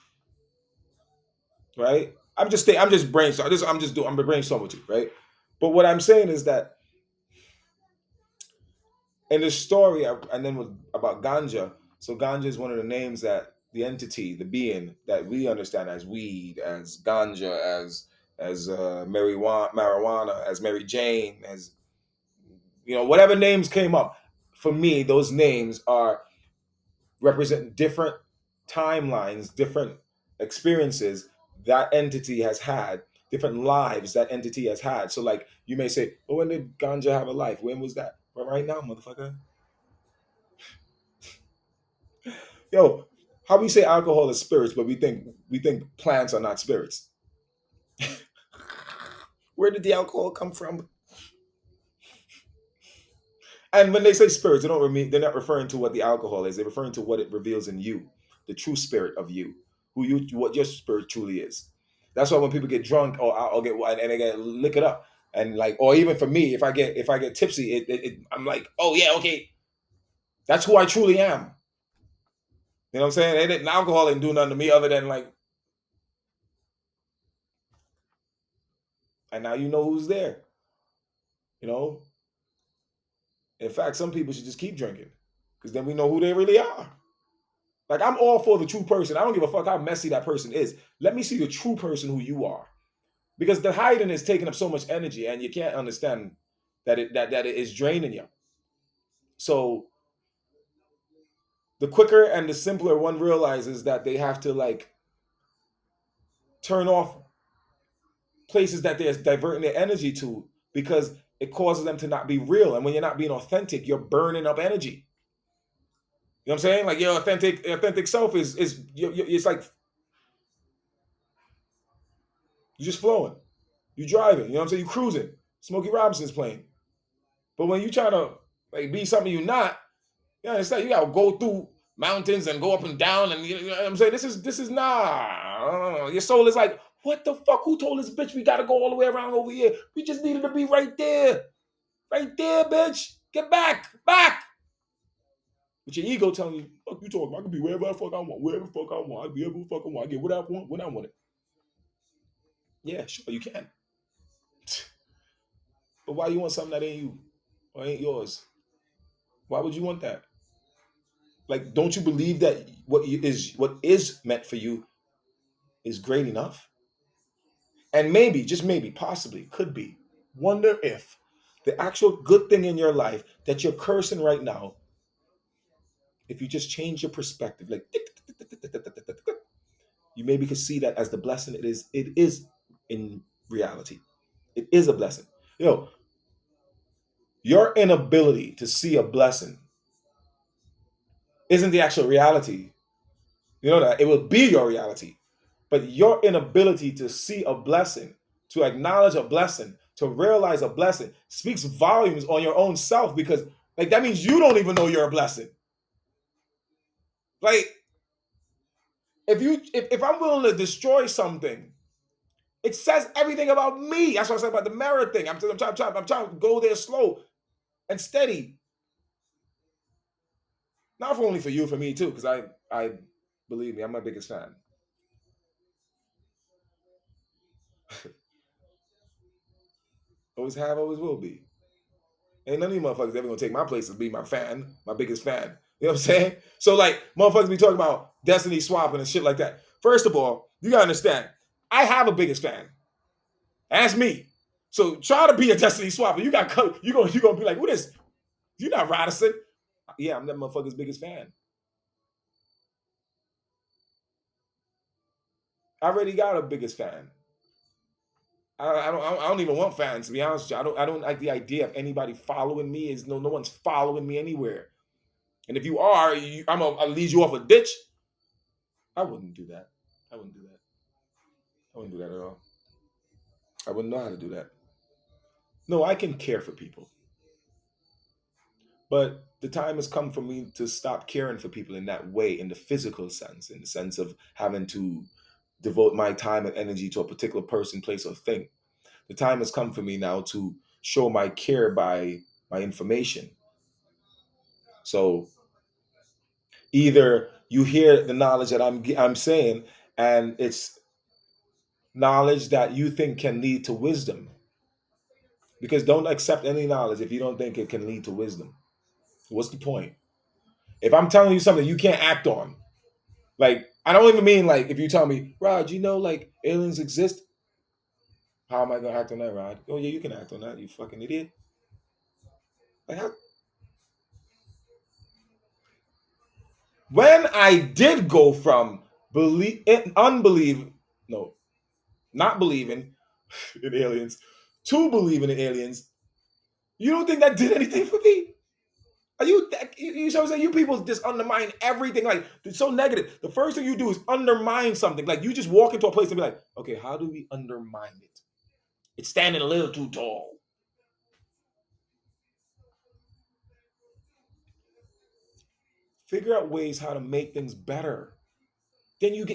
right? I'm just brainstorming. I'm brainstorming with you, right? But what I'm saying is that in the story, and then about ganja. So ganja is one of the names that the entity, the being that we understand as weed, as ganja, as marijuana, as Mary Jane, as whatever names came up. For me, those names are represent different timelines, different experiences that entity has had, different lives that entity has had. So, like, you may say, "Well, when did ganja have a life? When was that?" Well, right now, motherfucker. Yo, how we say alcohol is spirits, but we think plants are not spirits. Where did the alcohol come from? And when they say spirits, they're not referring to what the alcohol is. They're referring to what it reveals in you, the true spirit of you, what your spirit truly is. That's why when people get drunk or get and they get lick it up, and like, or even for me, if I get tipsy, I'm like, oh yeah, okay, that's who I truly am. You know what I'm saying? Alcohol didn't do nothing to me other than like, and now you know who's there. You know, in fact, some people should just keep drinking because then we know who they really are. Like, I'm all for the true person. I don't give a fuck how messy that person is. Let me see the true person who you are, because the hiding is taking up so much energy, and you can't understand that it is draining you. So the quicker and the simpler one realizes that they have to like turn off places that they're diverting their energy to, because it causes them to not be real. And when you're not being authentic, you're burning up energy. You know what I'm saying? Like, your authentic self is it's like you're just flowing. You driving, you know what I'm saying? You cruising. Smokey Robinson's playing. But when you try to like be something you're not, you understand? You gotta go through mountains and go up and down, and you know what I'm saying? This is nah. Your soul is like, what the fuck? Who told this bitch we gotta go all the way around over here? We just needed to be right there. Right there, bitch. Get back. Back. But your ego telling you, fuck you talking about? I can be wherever the fuck I want, wherever the fuck I want. I can be wherever the fuck I want. I get what I want when I want it. Yeah, sure, you can. But why you want something that ain't you or ain't yours? Why would you want that? Like, don't you believe that what is meant for you is great enough? And maybe, just maybe, possibly, could be. Wonder if the actual good thing in your life that you're cursing right now, if you just change your perspective, like you maybe could see that as the blessing it is. It is in reality. It is a blessing. You know, your inability to see a blessing isn't the actual reality. You know that it will be your reality, but your inability to see a blessing, to acknowledge a blessing, to realize a blessing speaks volumes on your own self, because like that means you don't even know you're a blessing. Like, if I'm willing to destroy something, it says everything about me. That's what I said about the mirror thing. I'm trying to go there slow and steady. Not for only for you, for me too, because I believe me, I'm my biggest fan. Always have, always will be. Ain't none of you motherfuckers ever gonna take my place as being my fan, my biggest fan. You know what I'm saying? So like, motherfuckers be talking about destiny swapping and shit like that. First of all, you gotta understand, I have a biggest fan. That's me. So try to be a destiny swapper. You gonna be like, what is? You're not Radisson. Yeah, I'm that motherfucker's biggest fan. I already got a biggest fan. I don't even want fans, to be honest with you. I don't like the idea of anybody following me. Is no one's following me anywhere. And if you are, I'll lead you off a ditch. I wouldn't do that. I wouldn't do that. I wouldn't do that at all. I wouldn't know how to do that. No, I can care for people, but the time has come for me to stop caring for people in that way, in the physical sense, in the sense of having to devote my time and energy to a particular person, place, or thing. The time has come for me now to show my care by my information. So either you hear the knowledge that I'm saying, and it's knowledge that you think can lead to wisdom, because don't accept any knowledge if you don't think it can lead to wisdom. What's the point? If I'm telling you something you can't act on, like I don't even mean like if you tell me, Rod, you know like aliens exist. How am I gonna act on that, Rod? Oh yeah, you can act on that, you fucking idiot. Like how, when I did go from unbelieve, no, not believing in aliens to believing in aliens, you don't think that did anything for me? Are you so saying you people just undermine everything? Like it's so negative. The first thing you do is undermine something. Like you just walk into a place and be like, okay, how do we undermine it? It's standing a little too tall. Figure out ways how to make things better. Then you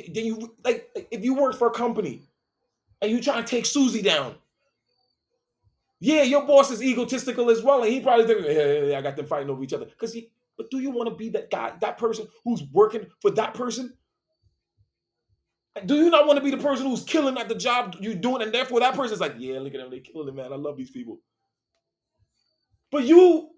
like if you work for a company and you try to take Susie down. Yeah, your boss is egotistical as well, and he probably thinking, hey, I got them fighting over each other. But do you want to be that guy, that person who's working for that person? Do you not want to be the person who's killing at the job you're doing, and therefore that person's like, yeah, look at them, they killing it, man. I love these people. But you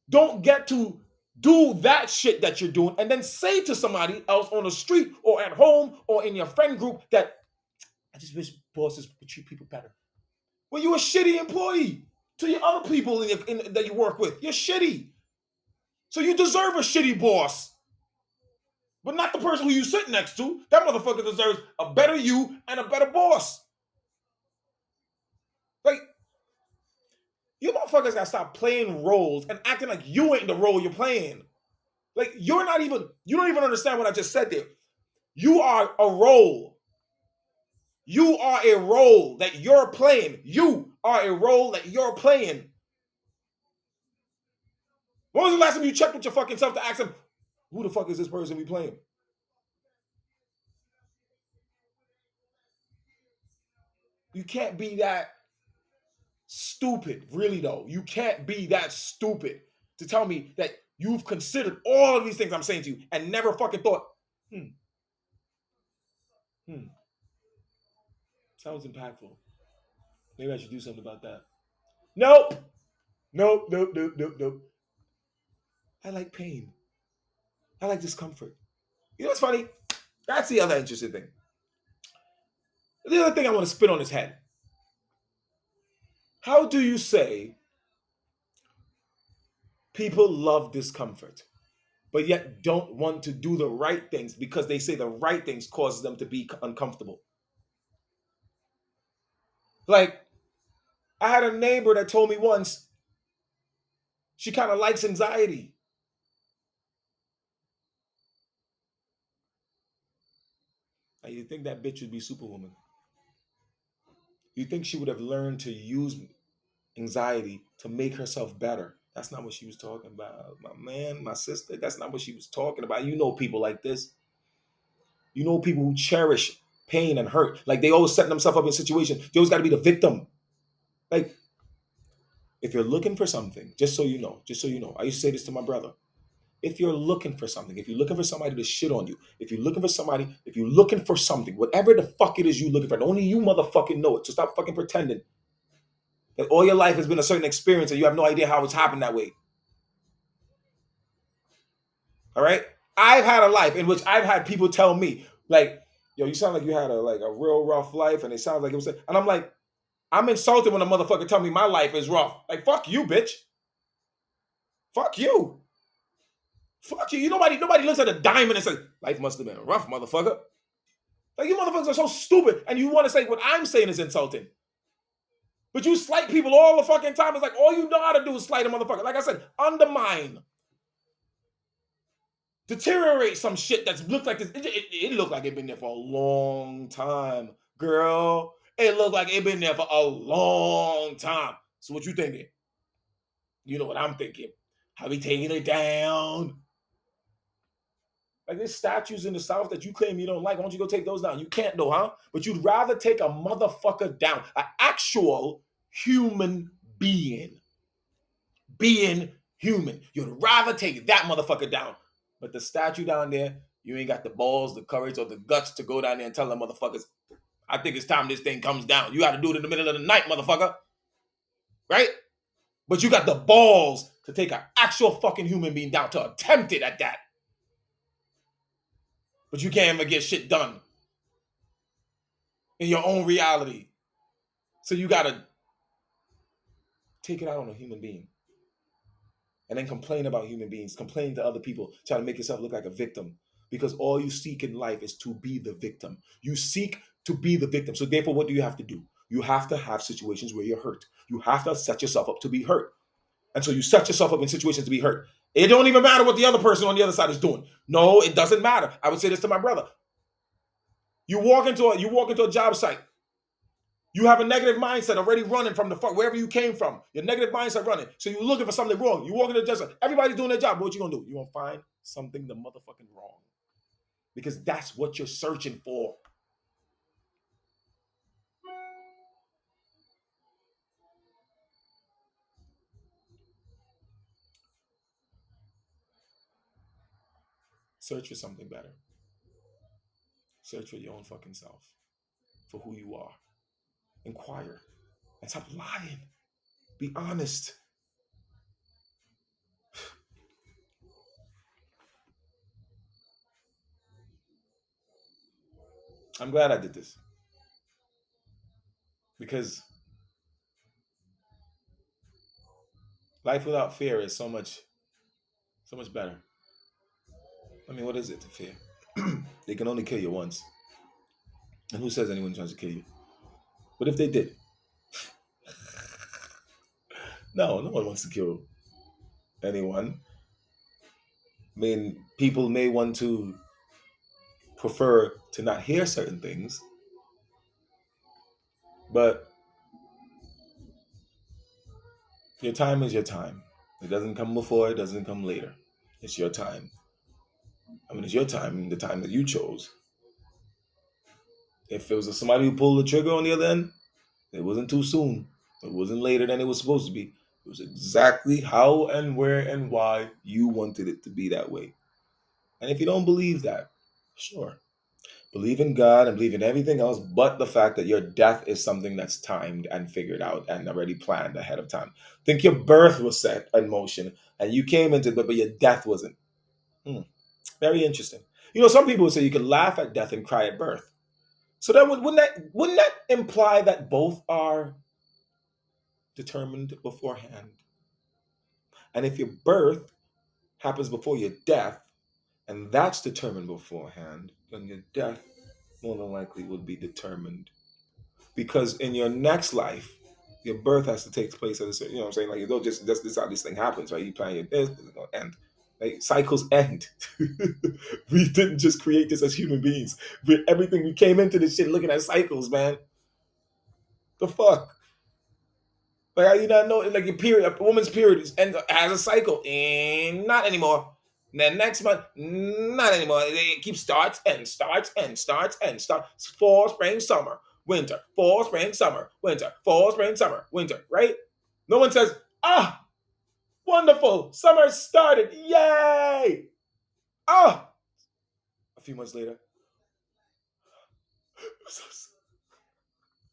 don't get to do that shit that you're doing and then say to somebody else on the street or at home or in your friend group that I just wish bosses would treat people better. Well, you're a shitty employee to your other people that you work with. You're shitty. So you deserve a shitty boss, but not the person who you sit next to. That motherfucker deserves a better you and a better boss. Like, you motherfuckers gotta stop playing roles and acting like you ain't the role you're playing. Like, you don't even understand what I just said there. You are a role. You are a role that you're playing. You are a role that you're playing. When was the last time you checked with your fucking self to ask them, who the fuck is this person we playing? You can't be that stupid, really though. You can't be that stupid to tell me that you've considered all of these things I'm saying to you and never fucking thought, hmm, hmm, sounds impactful. Maybe I should do something about that. Nope. Nope, nope, nope, nope, nope. I like pain. I like discomfort. You know what's funny? That's the other interesting thing. The other thing I want to spit on his head. How do you say people love discomfort, but yet don't want to do the right things because they say the right things causes them to be uncomfortable? Like, I had a neighbor that told me once she kind of likes anxiety. And you think that bitch would be Superwoman? You think she would have learned to use anxiety to make herself better? That's not what she was talking about, my man, my sister. That's not what she was talking about. You know people like this. You know people who cherish pain and hurt. Like they always setting themselves up in situations. They always got to be the victim. Like if you're looking for something, just so you know, I used to say this to my brother. If you're looking for something, if you're looking for somebody to shit on you, if you're looking for something, whatever the fuck it is you're looking for, and only you motherfucking know it. So stop fucking pretending that all your life has been a certain experience and you have no idea how it's happened that way. All right? I've had a life in which I've had people tell me, like, yo, you sound like you had a real rough life, and it sounds like it was, and I'm like, I'm insulted when a motherfucker tell me my life is rough. Like, fuck you, bitch. Fuck you. Fuck you. Nobody looks at a diamond and says, life must have been rough, motherfucker. Like, you motherfuckers are so stupid, and you want to say what I'm saying is insulting. But you slight people all the fucking time. It's like all you know how to do is slight a motherfucker. Like I said, undermine, deteriorate some shit that's looked like this. It looked like it been there for a long time, girl. It looked like it been there for a long time. So what you thinking? You know what I'm thinking. How we taking it down? Like, there's statues in the South that you claim you don't like. Why don't you go take those down? You can't though, huh? But you'd rather take a motherfucker down. An actual human being. Being human. You'd rather take that motherfucker down. But the statue down there, you ain't got the balls, the courage, or the guts to go down there and tell them motherfuckers, I think it's time this thing comes down. You got to do it in the middle of the night, motherfucker. Right? But you got the balls to take an actual fucking human being down, to attempt it at that. But you can't even get shit done in your own reality. So you got to take it out on a human being. And then complain about human beings, complain to other people, try to make yourself look like a victim. Because all you seek in life is to be the victim. You seek to be the victim. So therefore, what do you have to do? You have to have situations where you're hurt. You have to set yourself up to be hurt. And so you set yourself up in situations to be hurt. It don't even matter what the other person on the other side is doing. No, it doesn't matter. I would say this to my brother. You walk into a job site. You have a negative mindset already running from wherever you came from. Your negative mindset running. So you're looking for something wrong. You walk into the job site. Everybody's doing their job. But what you gonna do? You're gonna find something the motherfucking wrong. Because that's what you're searching for. Search for something better. Search for your own fucking self. For who you are. Inquire. And stop lying. Be honest. I'm glad I did this. Because life without fear is so much better. I mean, what is it to fear? They can only kill you once. And who says anyone tries to kill you? But if they did, no one wants to kill anyone. I mean, people may want to prefer to not hear certain things, but your time is your time. It doesn't come before, it doesn't come later. It's your time. I mean, it's your time, the time that you chose. If it was somebody who pulled the trigger on the other end, it wasn't too soon. It wasn't later than it was supposed to be. It was exactly how and where and why you wanted it to be that way. And if you don't believe that, sure. Believe in God and believe in everything else but the fact that your death is something that's timed and figured out and already planned ahead of time. Think your birth was set in motion and you came into it, but your death wasn't. Very interesting. You know, some people would say you could laugh at death and cry at birth. So that wouldn't that imply that both are determined beforehand? And if your birth happens before your death, and that's determined beforehand, then your death more than likely would be determined. Because in your next life, your birth has to take place at a certain, you know what I'm saying? Like, you don't just, this is how this thing happens, right? You plan your this is going to end. Like, cycles end. We didn't just create this as human beings. Everything, we came into this shit looking at cycles, man. The fuck? Like, how you not know, like, your period, a woman's period has a cycle, and not anymore. And then next month, not anymore. It keeps starts and starts and starts and starts. Fall, spring, summer, winter. Fall, spring, summer, winter. Fall, spring, summer, winter. Right? No one says, ah, wonderful, summer started, yay! Ah, a few months later,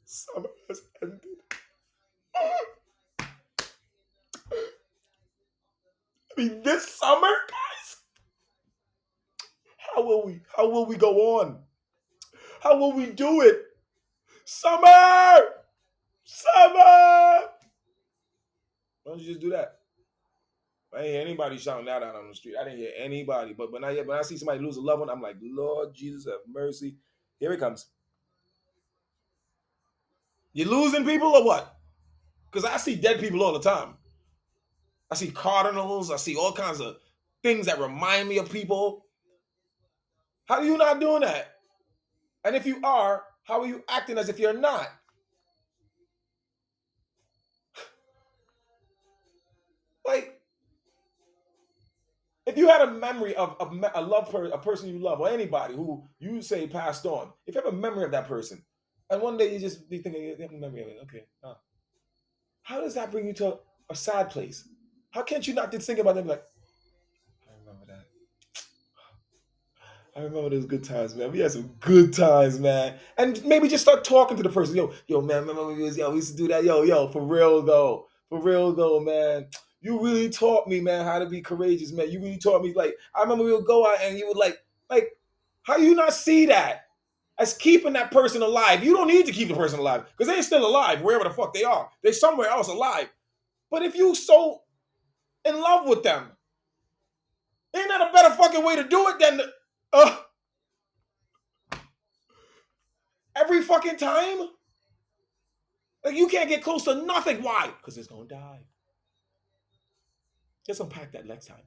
summer has ended. I mean, this summer, guys. How will we go on? How will we do it? Summer! Summer! Why don't you just do that? I ain't hear anybody shouting that out on the street. I didn't hear anybody. But when I see somebody lose a loved one, I'm like, Lord Jesus have mercy. Here it comes. You losing people or what? Because I see dead people all the time. I see cardinals. I see all kinds of things that remind me of people. How are you not doing that? And if you are, how are you acting as if you're not? Like, if you had a memory of a person you love, or anybody who you say passed on, if you have a memory of that person, and one day you just be thinking you have a memory of it, okay, how does that bring you to a sad place? How can't you not just think about them like, I remember that. I remember those good times, man. We had some good times, man. And maybe just start talking to the person. Yo, man, remember we used to do that? Yo, for real though. For real though, man. You really taught me, man, how to be courageous, man. You really taught me, like, I remember we would go out and you would like, how you not see that as keeping that person alive? You don't need to keep the person alive because they're still alive wherever the fuck they are. They're somewhere else alive. But if you so in love with them, ain't that a better fucking way to do it than every fucking time? Like, you can't get close to nothing. Why? Because it's gonna die. Let's unpack that next time.